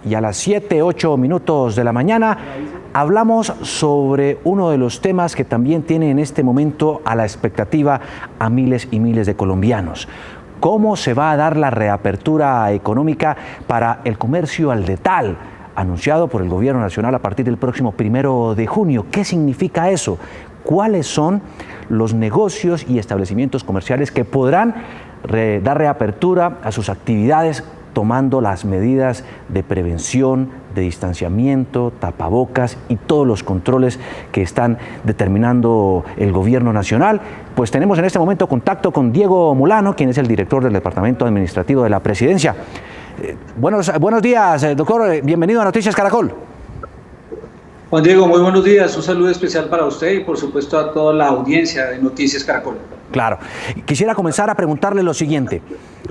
y a las 7:08 de la mañana hablamos sobre uno de los temas que también tiene en este momento a la expectativa a miles y miles de colombianos. ¿Cómo se va a dar la reapertura económica para el comercio al detal, anunciado por el Gobierno Nacional a partir del próximo 1 de junio? ¿Qué significa eso? ¿Cuáles son los negocios y establecimientos comerciales que podrán dar reapertura a sus actividades tomando las medidas de prevención, de distanciamiento, tapabocas y todos los controles que están determinando el Gobierno Nacional? Pues tenemos en este momento contacto con Diego Molano, quien es el director del Departamento Administrativo de la Presidencia. Buenos días, doctor. Bienvenido a Noticias Caracol. Juan Diego, muy buenos días. Un saludo especial para usted y, por supuesto, a toda la audiencia de Noticias Caracol. Claro. Quisiera comenzar a preguntarle lo siguiente.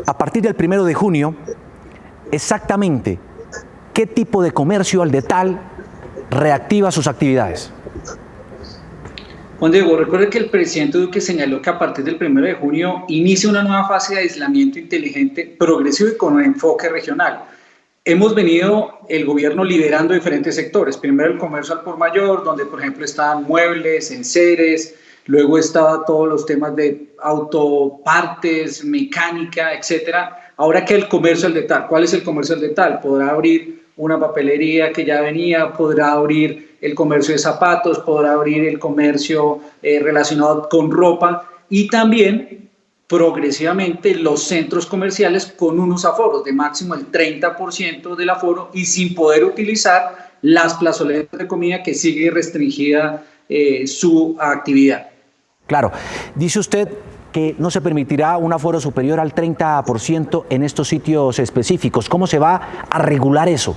A partir del 1 de junio, exactamente, ¿qué tipo de comercio al detal reactiva sus actividades? Juan Diego, recuerde que el presidente Duque señaló que a partir del 1 de junio inicia una nueva fase de aislamiento inteligente, progresivo y con un enfoque regional. Hemos venido el gobierno liderando diferentes sectores. Primero el comercio al por mayor, donde por ejemplo estaban muebles, enseres, luego estaba todos los temas de autopartes, mecánica, etcétera. Ahora que el comercio al detal. ¿Cuál es el comercio al detal? Podrá abrir una papelería que ya venía, podrá abrir el comercio de zapatos, podrá abrir el comercio relacionado con ropa y también progresivamente los centros comerciales con unos aforos de máximo el 30% del aforo y sin poder utilizar las plazoletas de comida, que sigue restringida su actividad. Claro, dice usted que no se permitirá un aforo superior al 30% en estos sitios específicos. ¿Cómo se va a regular eso?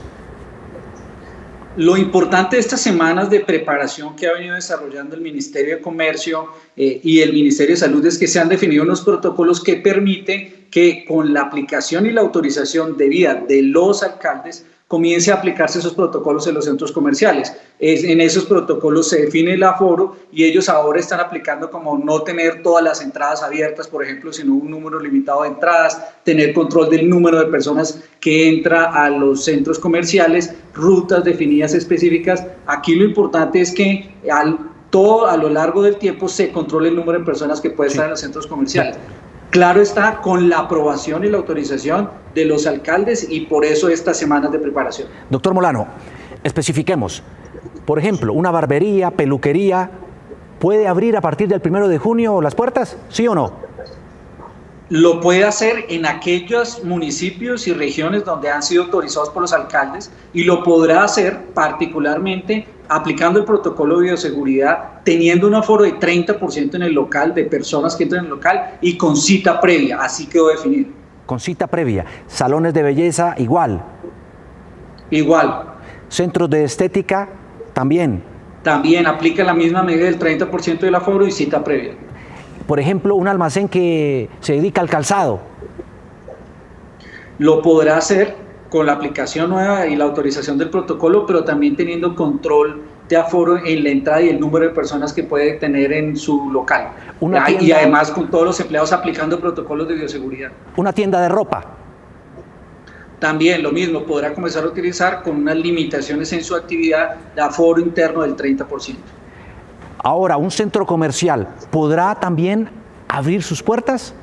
Lo importante de estas semanas de preparación que ha venido desarrollando el Ministerio de Comercio y el Ministerio de Salud es que se han definido unos protocolos que permiten que con la aplicación y la autorización debida de los alcaldes comience a aplicarse esos protocolos en los centros comerciales. En esos protocolos se define el aforo y ellos ahora están aplicando como no tener todas las entradas abiertas, por ejemplo, sino un número limitado de entradas, tener control del número de personas que entra a los centros comerciales, rutas definidas específicas. Aquí lo importante es que a lo largo del tiempo se controle el número de personas que pueden estar en los centros comerciales. Claro está, con la aprobación y la autorización de los alcaldes y por eso estas semanas de preparación. Doctor Molano, especifiquemos. Por ejemplo, una barbería, peluquería, ¿puede abrir a partir del 1 de junio las puertas? ¿Sí o no? Lo puede hacer en aquellos municipios y regiones donde han sido autorizados por los alcaldes y lo podrá hacer particularmente aplicando el protocolo de bioseguridad, teniendo un aforo de 30% en el local de personas que entran en el local y con cita previa, así quedó definido. Con cita previa. Salones de belleza igual. Igual. Centros de estética también. También aplica la misma medida del 30% del aforo y cita previa. Por ejemplo, un almacén que se dedica al calzado. Lo podrá hacer con la aplicación nueva y la autorización del protocolo, pero también teniendo control de aforo en la entrada y el número de personas que puede tener en su local. Y además con todos los empleados aplicando protocolos de bioseguridad. Una tienda de ropa. También lo mismo, podrá comenzar a utilizar con unas limitaciones en su actividad de aforo interno del 30%. Ahora, ¿un centro comercial podrá también abrir sus puertas?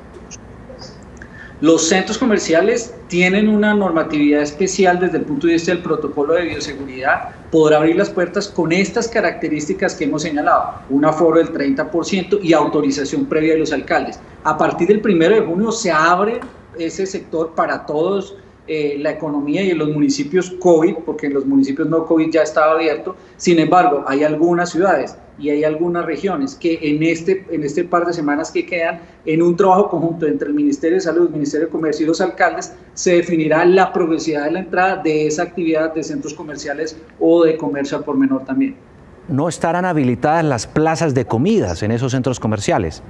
Los centros comerciales tienen una normatividad especial desde el punto de vista del protocolo de bioseguridad. Podrá abrir las puertas con estas características que hemos señalado, un aforo del 30% y autorización previa de los alcaldes. A partir del 1 de junio se abre ese sector para todos, la economía y en los municipios COVID, porque en los municipios no COVID ya estaba abierto. Sin embargo, hay algunas ciudades y hay algunas regiones que en este par de semanas que quedan, en un trabajo conjunto entre el Ministerio de Salud, el Ministerio de Comercio y los alcaldes, se definirá la progresividad de la entrada de esa actividad de centros comerciales o de comercio al por menor también. ¿No estarán habilitadas las plazas de comidas en esos centros comerciales?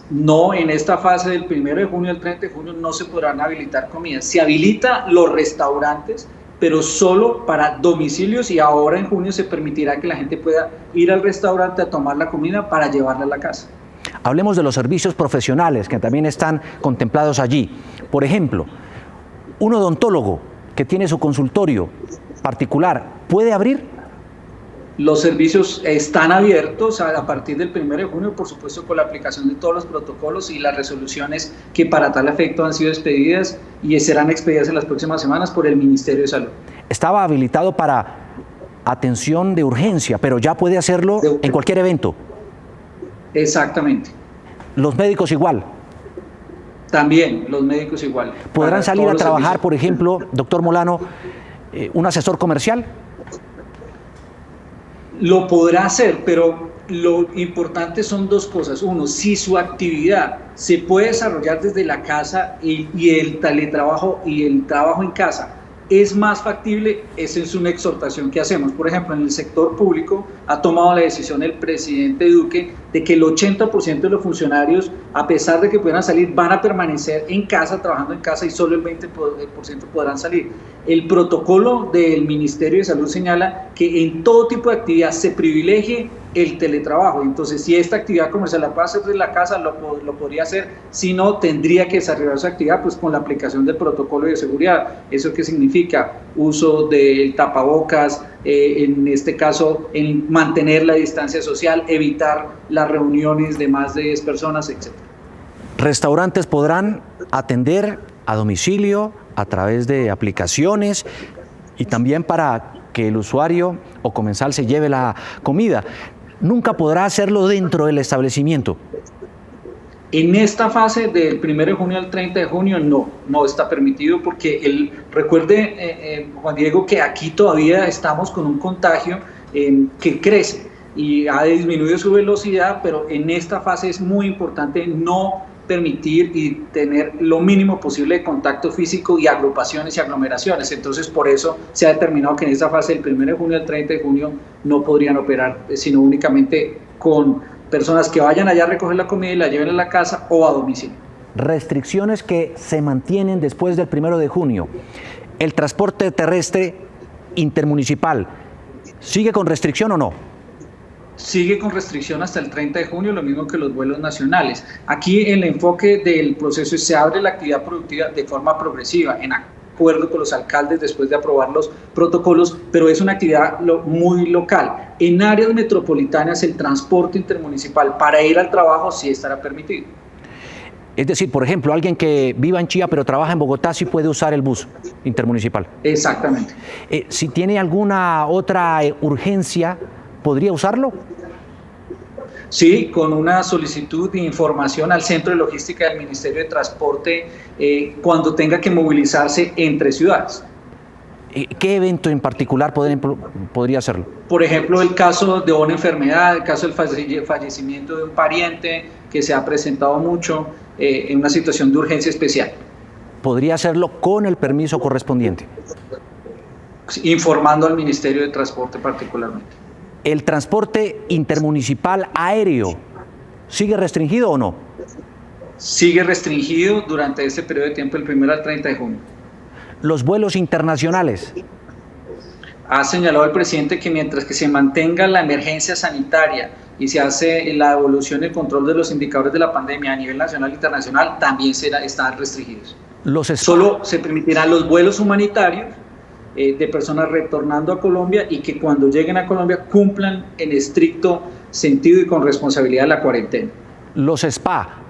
No, en esta fase del 1 de junio al 30 de junio no se podrán habilitar comidas. Se habilita los restaurantes, pero solo para domicilios, y ahora en junio se permitirá que la gente pueda ir al restaurante a tomar la comida para llevarla a la casa. Hablemos de los servicios profesionales que también están contemplados allí. Por ejemplo, un odontólogo que tiene su consultorio particular, ¿puede abrir? Los servicios están abiertos a partir del 1 de junio, por supuesto, con la aplicación de todos los protocolos y las resoluciones que para tal efecto han sido expedidas y serán expedidas en las próximas semanas por el Ministerio de Salud. Estaba habilitado para atención de urgencia, pero ya puede hacerlo en cualquier evento. Exactamente. ¿Los médicos igual? También, los médicos igual. ¿Podrán salir a trabajar, por ejemplo, doctor Molano, un asesor comercial? Lo podrá hacer, pero lo importante son dos cosas. Uno, si su actividad se puede desarrollar desde la casa y el teletrabajo y el trabajo en casa es más factible, esa es una exhortación que hacemos. Por ejemplo, en el sector público ha tomado la decisión el presidente Duque de que el 80% de los funcionarios, a pesar de que puedan salir, van a permanecer en casa, trabajando en casa, y solo el 20% podrán salir. El protocolo del Ministerio de Salud señala que en todo tipo de actividad se privilegie el teletrabajo. Entonces, si esta actividad comercial la puede hacer desde la casa, lo podría hacer. Si no, tendría que desarrollar su actividad pues con la aplicación del protocolo de seguridad. ¿Eso qué significa? Uso del tapabocas, en este caso, en mantener la distancia social, evitar las reuniones de más de 10 personas, etc. ¿Restaurantes podrán atender a domicilio a través de aplicaciones y también para que el usuario o comensal se lleve la comida? ¿Nunca podrá hacerlo dentro del establecimiento? En esta fase del 1 de junio al 30 de junio no está permitido, porque recuerde, Juan Diego, que aquí todavía estamos con un contagio que crece y ha disminuido su velocidad, pero en esta fase es muy importante no permitir y tener lo mínimo posible de contacto físico y agrupaciones y aglomeraciones. Entonces, por eso se ha determinado que en esta fase del 1 de junio al 30 de junio no podrían operar, sino únicamente con personas que vayan allá a recoger la comida y la lleven a la casa o a domicilio. Restricciones que se mantienen después del 1 de junio. ¿El transporte terrestre intermunicipal sigue con restricción o no? Sigue con restricción hasta el 30 de junio, lo mismo que los vuelos nacionales. Aquí el enfoque del proceso es: se abre la actividad productiva de forma progresiva, en acuerdo con los alcaldes después de aprobar los protocolos, pero es una actividad muy local. En áreas metropolitanas el transporte intermunicipal para ir al trabajo sí estará permitido. Es decir, por ejemplo, alguien que viva en Chía pero trabaja en Bogotá sí puede usar el bus intermunicipal. Exactamente. Si tiene alguna otra urgencia, ¿podría usarlo? Sí, con una solicitud de información al Centro de Logística del Ministerio de Transporte cuando tenga que movilizarse entre ciudades. ¿Qué evento en particular podría hacerlo? Por ejemplo, el caso de una enfermedad, el caso del fallecimiento de un pariente que se ha presentado mucho en una situación de urgencia especial. ¿Podría hacerlo con el permiso correspondiente? Informando al Ministerio de Transporte particularmente. ¿El transporte intermunicipal aéreo sigue restringido o no? Sigue restringido durante este periodo de tiempo, del 1 al 30 de junio. ¿Los vuelos internacionales? Ha señalado el presidente que mientras que se mantenga la emergencia sanitaria y se hace la evolución y el control de los indicadores de la pandemia a nivel nacional e internacional, también están restringidos. Solo se permitirán los vuelos humanitarios de personas retornando a Colombia y que cuando lleguen a Colombia cumplan en estricto sentido y con responsabilidad la cuarentena. ¿Los spa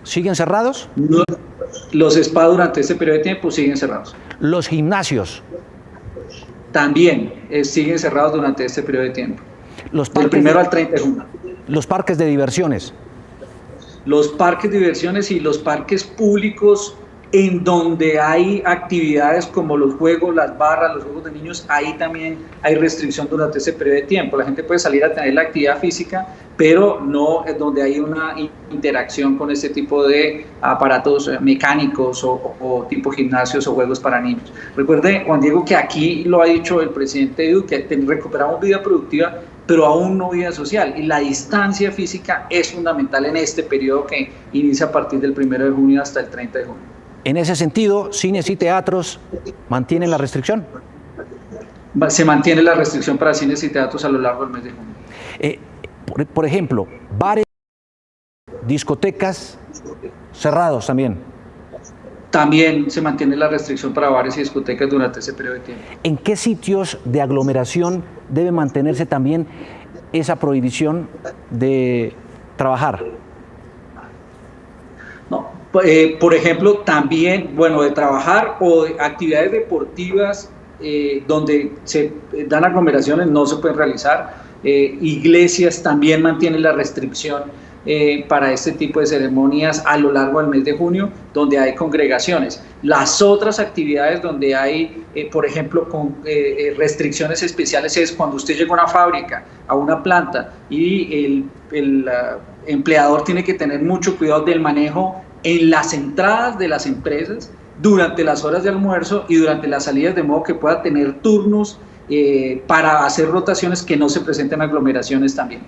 siguen cerrados? No, los spa durante este periodo de tiempo siguen cerrados. ¿Los gimnasios? También siguen cerrados durante este periodo de tiempo. Del 1 al 30 de junio. ¿Los parques de diversiones? Los parques de diversiones y los parques públicos en donde hay actividades como los juegos, las barras, los juegos de niños, ahí también hay restricción durante ese periodo de tiempo. La gente puede salir a tener la actividad física, pero no es donde hay una interacción con este tipo de aparatos mecánicos o tipo gimnasios o juegos para niños. Recuerde, Juan Diego, que aquí lo ha dicho el presidente Duque, que recuperamos vida productiva, pero aún no vida social, y la distancia física es fundamental en este periodo que inicia a partir del 1 de junio hasta el 30 de junio. En ese sentido, cines y teatros mantienen la restricción. Se mantiene la restricción para cines y teatros a lo largo del mes de junio. Por ejemplo, bares, discotecas cerrados también. también se mantiene la restricción para bares y discotecas durante ese periodo de tiempo. ¿En qué sitios de aglomeración debe mantenerse también esa prohibición de trabajar? No, por ejemplo, también, bueno, de trabajar o de actividades deportivas donde se dan aglomeraciones no se pueden realizar. Iglesias también mantienen la restricción para este tipo de ceremonias a lo largo del mes de junio, donde hay congregaciones. Las otras actividades donde hay, por ejemplo, con restricciones especiales es cuando usted llega a una fábrica, a una planta, y el empleador tiene que tener mucho cuidado del manejo en las entradas de las empresas, durante las horas de almuerzo y durante las salidas, de modo que pueda tener turnos para hacer rotaciones, que no se presenten aglomeraciones también.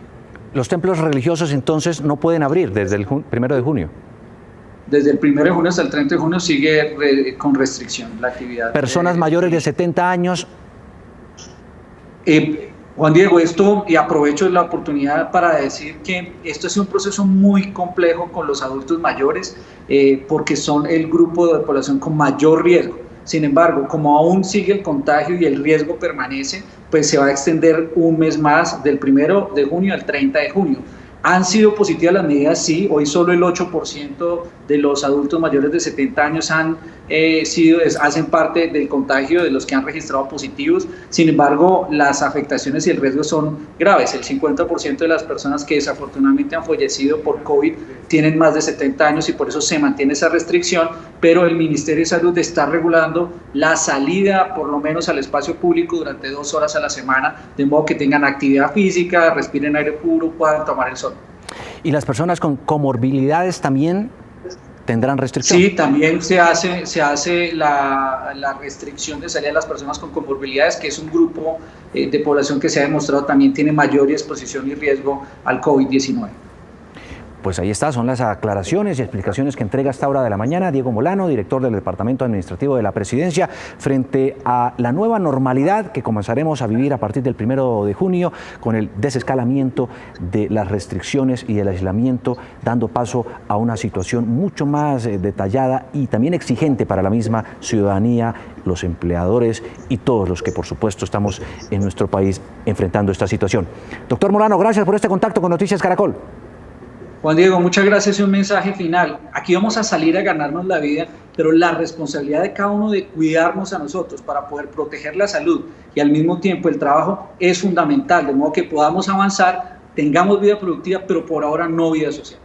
Los templos religiosos entonces no pueden abrir desde el 1 de junio. Desde el 1 de junio hasta el 30 de junio sigue con restricción la actividad. Personas mayores de 70 años. Juan Diego, esto, y aprovecho la oportunidad para decir que esto es un proceso muy complejo con los adultos mayores, porque son el grupo de población con mayor riesgo. Sin embargo, como aún sigue el contagio y el riesgo permanece, pues se va a extender un mes más, del 1 de junio al 30 de junio. ¿Han sido positivas las medidas? Sí, hoy solo el 8% de los adultos mayores de 70 años hacen parte del contagio de los que han registrado positivos. Sin embargo, las afectaciones y el riesgo son graves. El 50% de las personas que desafortunadamente han fallecido por COVID tienen más de 70 años y por eso se mantiene esa restricción, pero el Ministerio de Salud está regulando la salida, por lo menos al espacio público, durante 2 horas a la semana, de modo que tengan actividad física, respiren aire puro, puedan tomar el sol. ¿Y las personas con comorbilidades también tendrán restricción? Sí, también se hace la restricción de salida de las personas con comorbilidades, que es un grupo de población que se ha demostrado también tiene mayor exposición y riesgo al COVID-19. Pues ahí está, son las aclaraciones y explicaciones que entrega a esta hora de la mañana Diego Molano, director del Departamento Administrativo de la Presidencia, frente a la nueva normalidad que comenzaremos a vivir a partir del 1 de junio, con el desescalamiento de las restricciones y del aislamiento, dando paso a una situación mucho más detallada y también exigente para la misma ciudadanía, los empleadores y todos los que, por supuesto, estamos en nuestro país enfrentando esta situación. Doctor Molano, gracias por este contacto con Noticias Caracol. Juan Diego, muchas gracias y un mensaje final. Aquí vamos a salir a ganarnos la vida, pero la responsabilidad de cada uno de cuidarnos a nosotros para poder proteger la salud y al mismo tiempo el trabajo es fundamental, de modo que podamos avanzar, tengamos vida productiva, pero por ahora no vida social.